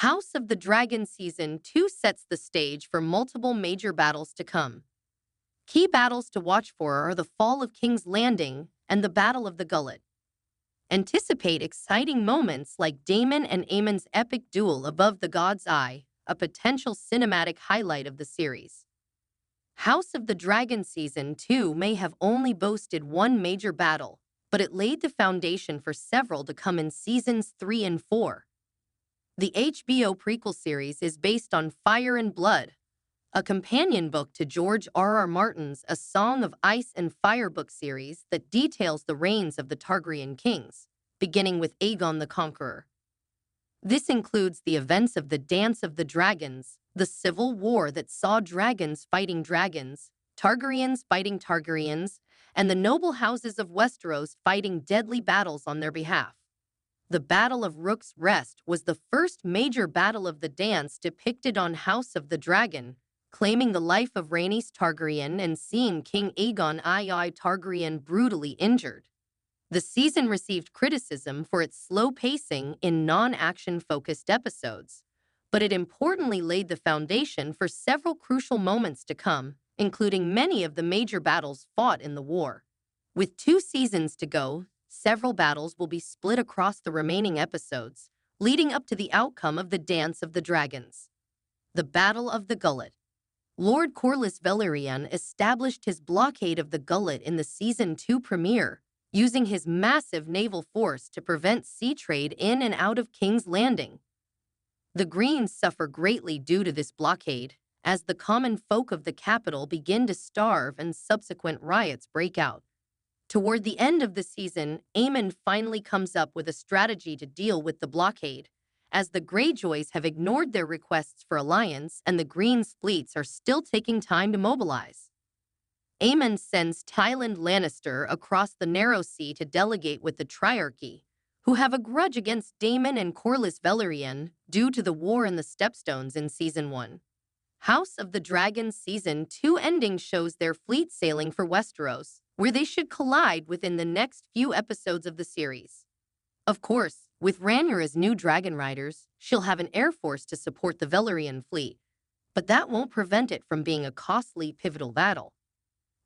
House of the Dragon Season 2 sets the stage for multiple major battles to come. Key battles to watch for are the fall of King's Landing and the Battle of the Gullet. Anticipate exciting moments like Daemon and Aemon's epic duel above the God's Eye, a potential cinematic highlight of the series. House of the Dragon Season 2 may have only boasted one major battle, but it laid the foundation for several to come in Seasons 3 and 4. The HBO prequel series is based on Fire and Blood, a companion book to George R.R. Martin's A Song of Ice and Fire book series that details the reigns of the Targaryen kings, beginning with Aegon the Conqueror. This includes the events of the Dance of the Dragons, the civil war that saw dragons fighting dragons, Targaryens fighting Targaryens, and the noble houses of Westeros fighting deadly battles on their behalf. The Battle of Rook's Rest was the first major battle of the dance depicted on House of the Dragon, claiming the life of Rhaenys Targaryen and seeing King Aegon II Targaryen brutally injured. The season received criticism for its slow pacing in non-action-focused episodes, but it importantly laid the foundation for several crucial moments to come, including many of the major battles fought in the war. With 2 seasons to go, several battles will be split across the remaining episodes, leading up to the outcome of the Dance of the Dragons. The Battle of the Gullet. Lord Corlys Velaryon established his blockade of the Gullet in the Season 2 premiere, using his massive naval force to prevent sea trade in and out of King's Landing. The Greens suffer greatly due to this blockade, as the common folk of the capital begin to starve and subsequent riots break out. Toward the end of the season, Aemon finally comes up with a strategy to deal with the blockade, as the Greyjoys have ignored their requests for alliance and the Greens' fleets are still taking time to mobilize. Aemon sends Tywin Lannister across the Narrow Sea to delegate with the Triarchy, who have a grudge against Daemon and Corlys Velaryon due to the war in the Stepstones in Season 1. House of the Dragon Season 2 ending shows their fleet sailing for Westeros, where they should collide within the next few episodes of the series. Of course, with Rhaenyra's new dragon riders, she'll have an air force to support the Velaryon fleet, but that won't prevent it from being a costly, pivotal battle.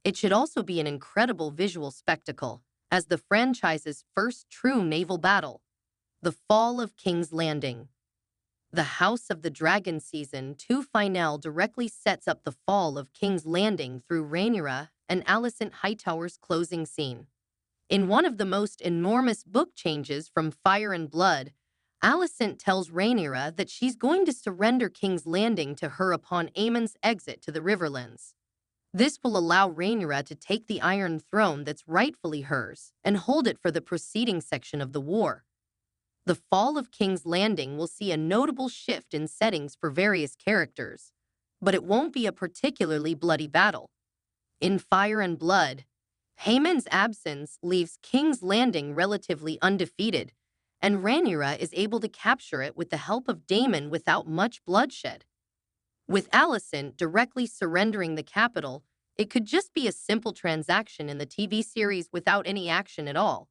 It should also be an incredible visual spectacle, as the franchise's first true naval battle, the fall of King's Landing. The House of the Dragon Season 2 finale directly sets up the fall of King's Landing through Rhaenyra and Alicent Hightower's closing scene. In one of the most enormous book changes from Fire and Blood, Alicent tells Rhaenyra that she's going to surrender King's Landing to her upon Aemon's exit to the Riverlands. This will allow Rhaenyra to take the Iron Throne that's rightfully hers and hold it for the preceding section of the war. The fall of King's Landing will see a notable shift in settings for various characters, but it won't be a particularly bloody battle. In Fire and Blood, Haemon's absence leaves King's Landing relatively undefeated, and Rhaenyra is able to capture it with the help of Daemon without much bloodshed. With Alicent directly surrendering the capital, it could just be a simple transaction in the TV series without any action at all.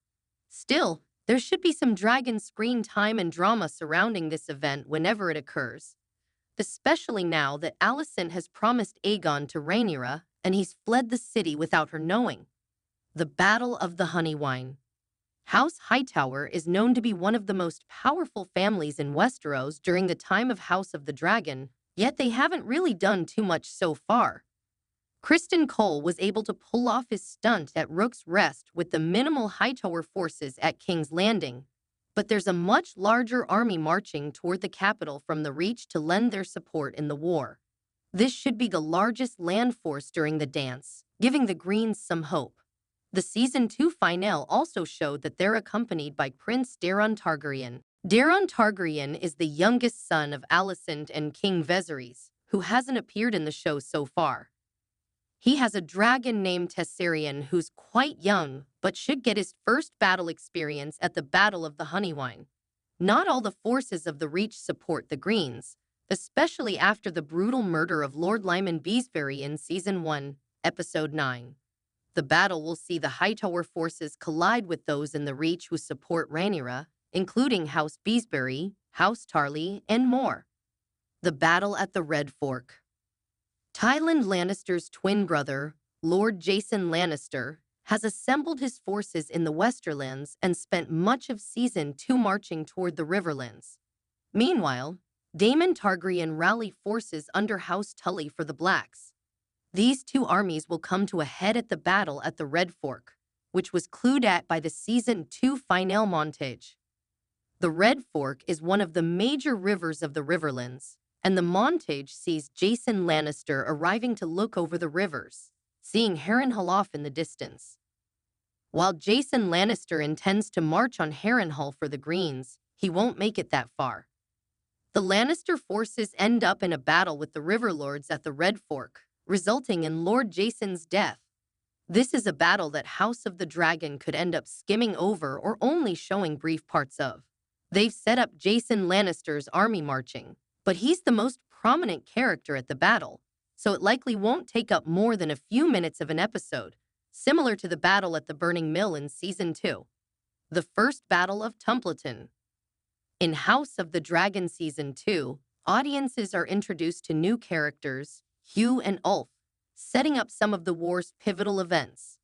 Still, there should be some dragon screen time and drama surrounding this event whenever it occurs, especially now that Alicent has promised Aegon to Rhaenyra and he's fled the city without her knowing. The Battle of the Honeywine. House Hightower is known to be one of the most powerful families in Westeros during the time of House of the Dragon, yet they haven't really done too much so far. Criston Cole was able to pull off his stunt at Rook's Rest with the minimal Hightower forces at King's Landing, but there's a much larger army marching toward the capital from the Reach to lend their support in the war. This should be the largest land force during the dance, giving the Greens some hope. The Season 2 finale also showed that they're accompanied by Prince Daeron Targaryen. Daeron Targaryen is the youngest son of Alicent and King Viserys, who hasn't appeared in the show so far. He has a dragon named Tessarion who's quite young, but should get his first battle experience at the Battle of the Honeywine. Not all the forces of the Reach support the Greens, especially after the brutal murder of Lord Lyman Beesbury in Season 1, Episode 9. The battle will see the Hightower forces collide with those in the Reach who support Rhaenyra, including House Beesbury, House Tarly, and more. The Battle at the Red Fork. Tywin Lannister's twin brother, Lord Jason Lannister, has assembled his forces in the Westerlands and spent much of Season 2 marching toward the Riverlands. Meanwhile, Daemon Targaryen rally forces under House Tully for the Blacks. These two armies will come to a head at the battle at the Red Fork, which was clued at by the Season 2 finale montage. The Red Fork is one of the major rivers of the Riverlands, and the montage sees Jason Lannister arriving to look over the rivers, seeing Harrenhal off in the distance. While Jason Lannister intends to march on Harrenhal for the Greens, he won't make it that far. The Lannister forces end up in a battle with the Riverlords at the Red Fork, resulting in Lord Jason's death. This is a battle that House of the Dragon could end up skimming over or only showing brief parts of. They've set up Jason Lannister's army marching, but he's the most prominent character at the battle, so it likely won't take up more than a few minutes of an episode, similar to the battle at the Burning Mill in Season 2. The First Battle of Tumbleton. In House of the Dragon Season 2, audiences are introduced to new characters, Hugh and Ulf, setting up some of the war's pivotal events.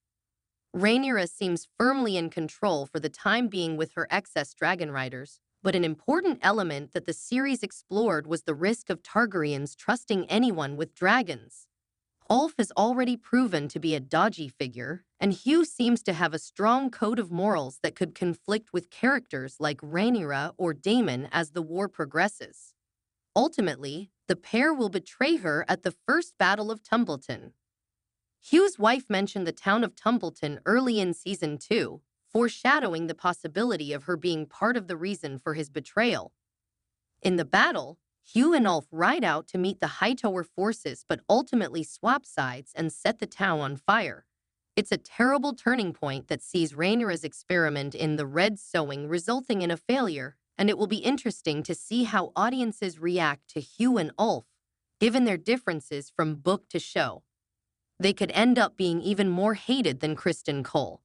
Rhaenyra seems firmly in control for the time being with her excess dragon riders, but an important element that the series explored was the risk of Targaryens trusting anyone with dragons. Ulf has already proven to be a dodgy figure, and Hugh seems to have a strong code of morals that could conflict with characters like Rhaenyra or Daemon as the war progresses. Ultimately, the pair will betray her at the First Battle of Tumbleton. Hugh's wife mentioned the town of Tumbleton early in Season 2, foreshadowing the possibility of her being part of the reason for his betrayal. In the battle, Hugh and Ulf ride out to meet the Hightower forces but ultimately swap sides and set the town on fire. It's a terrible turning point that sees Rhaenyra's experiment in the red sowing resulting in a failure, and it will be interesting to see how audiences react to Hugh and Ulf, given their differences from book to show. They could end up being even more hated than Criston Cole.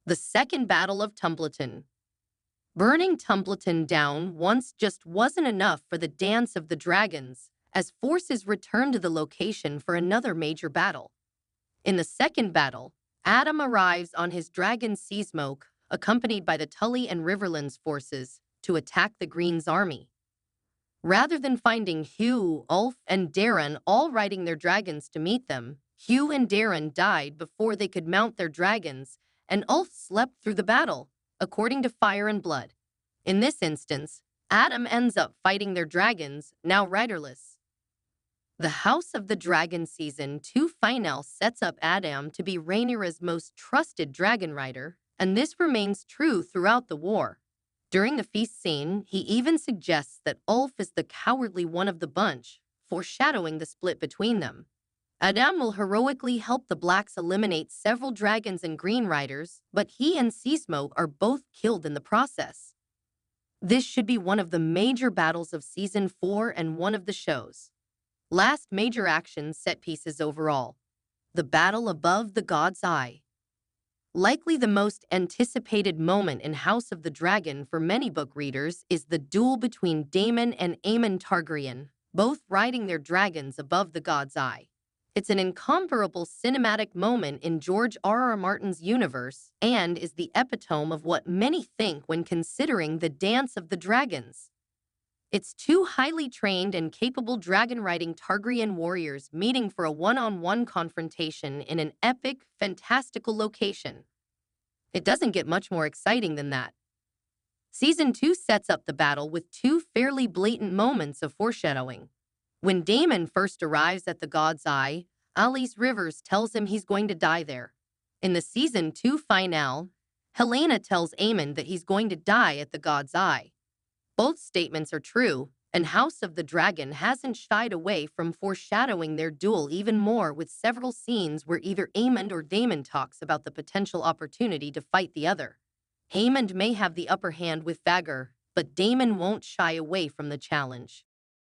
The Second Battle of Tumbleton. Burning Tumbleton down once just wasn't enough for the Dance of the Dragons, as forces returned to the location for another major battle. In the second battle, Addam arrives on his dragon Seasmoke, accompanied by the Tully and Riverlands forces, to attack the Greens' army. Rather than finding Hugh, Ulf, and Daeron all riding their dragons to meet them, Hugh and Daeron died before they could mount their dragons, and Ulf slept through the battle, according to Fire and Blood. In this instance, Addam ends up fighting their dragons, now riderless. The House of the Dragon Season 2 finale sets up Addam to be Rhaenyra's most trusted dragon rider, and this remains true throughout the war. During the feast scene, he even suggests that Ulf is the cowardly one of the bunch, foreshadowing the split between them. Addam will heroically help the Blacks eliminate several dragons and green riders, but he and Seasmoke are both killed in the process. This should be one of the major battles of Season 4 and one of the show's last major action set pieces overall. The battle above the God's Eye. Likely the most anticipated moment in House of the Dragon for many book readers is the duel between Daemon and Aemon Targaryen, both riding their dragons above the God's Eye. It's an incomparable cinematic moment in George R.R. Martin's universe and is the epitome of what many think when considering the Dance of the Dragons. It's two highly trained and capable dragon-riding Targaryen warriors meeting for a one-on-one confrontation in an epic, fantastical location. It doesn't get much more exciting than that. Season 2 sets up the battle with two fairly blatant moments of foreshadowing. When Daemon first arrives at the God's Eye, Alys Rivers tells him he's going to die there. In the Season 2 finale, Helaena tells Aemon that he's going to die at the God's Eye. Both statements are true, and House of the Dragon hasn't shied away from foreshadowing their duel even more with several scenes where either Aemon or Daemon talks about the potential opportunity to fight the other. Aemon may have the upper hand with Vhagar, but Daemon won't shy away from the challenge.